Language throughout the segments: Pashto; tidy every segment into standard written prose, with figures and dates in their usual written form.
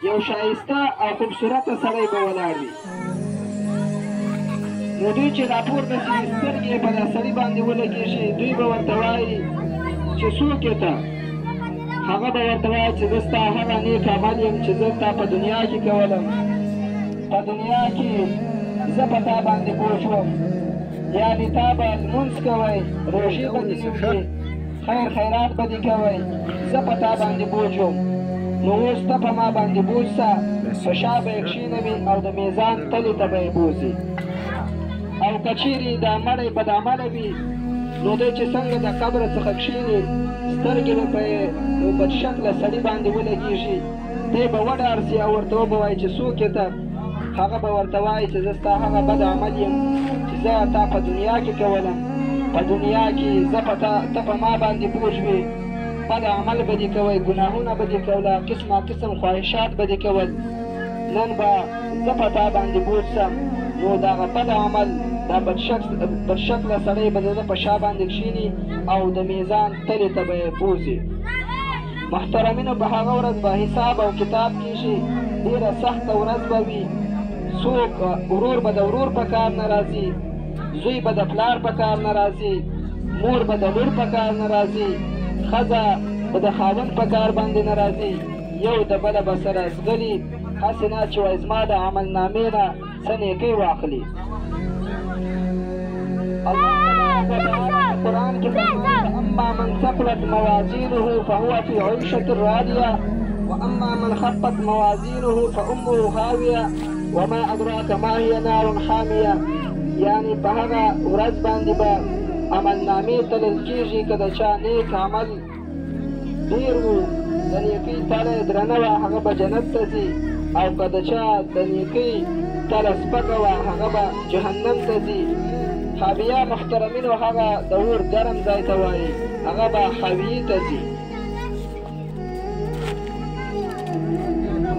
یو ښایسته او خوبصورته سړی به ولاړ وي. نو دوی چې راپورته شي سترګې یې په دا سړي باندې ولګېږي، دوی به ورته وایي چې څوک یې ته؟ هغه به ورته وایي چې زه ستا هغه نیک عمل یم چې زه ستا په دنیا کې کولم. په دنیا کې زه په تا باندې پوه شوم، یعنې تا به لمونځ کوئ، روژې به دې نیولې، خیر خیرات به دې کوئ، زه په تا باندې پوه شوم. نو اوس ته په ما باندې بوج شه، په شا به یې کښېنوي او د میزان تلې ته به یې بوځي. او که چیرې دا مړی بدعمله وي، نو دی چې څنګه د قبره څخه کښېني، سترګې به په یو بدشکله سړي باندې ولګېږي، دی به وډار سي او ورته وبه وایي چې څوک یې ته؟ هغه به ورته وایي چې زه ستا هغه بد عمل یم چې زه تا په دنیا کې کولم. په دنیا کې زه ته په ما باندې بوج وې، بد عمل به دې کوئ، ګناهونه به دې کوله، قسمه قسم خواهشات به دې کول. نن به زه په تا باندې بوج سم، نو دغه بد عمل دا بدشکله سړی به د ده په شا باندې کښېني او د میزان تلې ته به یې بوځي. محترمینو، په هغه ورځ به حساب او کتاب کېږي، ډېره سخته ورځ به وي. څوک ورور به د ورور په کار نه راځي، زوی به د پلار په کار نه راځي، مور به د لور په کار نه راځي، ښځه به د خاوند په کار باندې نه راځي، یو د بله به سره زغلي، هسې نه چې وایي زما د عملنامې نه څه نیکۍ واخلي. الله تعالی قرآن کې فرمایي: اما من ثقلت موازینه فهو فی عیشة راضیه واما من خفت موازینه فامه هاویه وما ادراک ما هي نار حامیه. یعنی په هغه ورځ باندې به عملنامې تلل کېږي، که د چا نیک عمل ډېر و، د نیکۍ تله یې درنه وه، هغه به جنت ته ځي، او که د چا د نیکۍ تله سپکه وه، هغه به جهنم ته ځي. حاویه محترمینو، هغه د اور ګرم ځای ته وایي، هغه به حاویې ته ځي.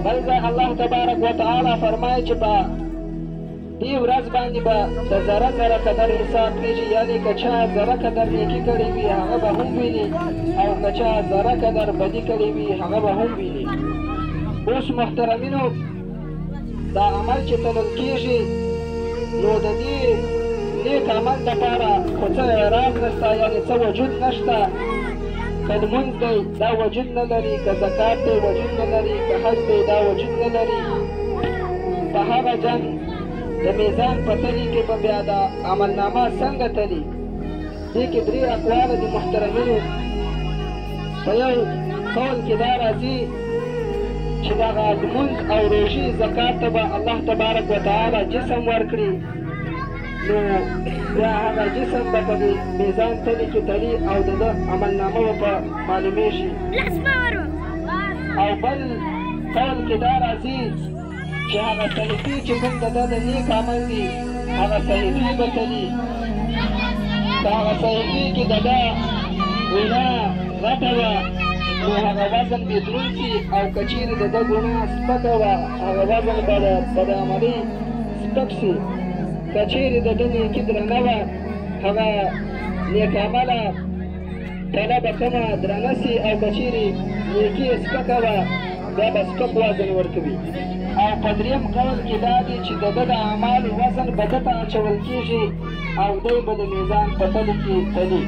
بل ځای الله تبارک وتعالی فرمایي چې په دې ورځ باندې به د ذره ذره قدر حساب کېږي، یعنې که چا ذره قدر نیکي کړې وي هغه به هم ویني، او که چا ذره قدر بدي کړې وي هغه به هم ویني. اوس محترمینو، دا عمل چې تلل کېږي، نو د دې نیک عمل دپاره خو څه اعراض نشته، یعنې څه وجود نشته. که لمونځ دی دا وجود نه لري، که زکات دی وجود نه لري، که حج دی دا وجود نه لري. په هغه جنګ د میزان په تلي کې به بیا د عملنامه څنګه تلي؟ دې کې درې اقواله دي محترمینو. په یو قول کې دا راځي چې دغه لمونځ او روژې زکات ته به الله تبارک وتعالی جسم ورکړي، نو بیا هغه جسم به په میزان تلي کې تلي او د ده عملنامه به په معلومېږي. او بل قول کې دا راځي چې هغه صحیفې چې کوم د ده د نیک عمل دي، هغه صحیفې به تلي. که هغه صحیفې کې د ده ګناه غټه وه، نو هغه وزن به دروند سي، او که چیرې د ده ګناه سپکه وه، هغه وزن به د بدعملۍ سپک سي. که چیرې د ده نیکي درنه وه، هغه نیک عمله تله به کمه درنه سي، او که چیرې نیکي یې سپکه وه، بیا به سپک وزن ورکوي. او په درېیم قول کې دا دی چې د ده د اعمالو وزن به ده ته اچول کېږي، او دی به د میزان په تلې کې تلي.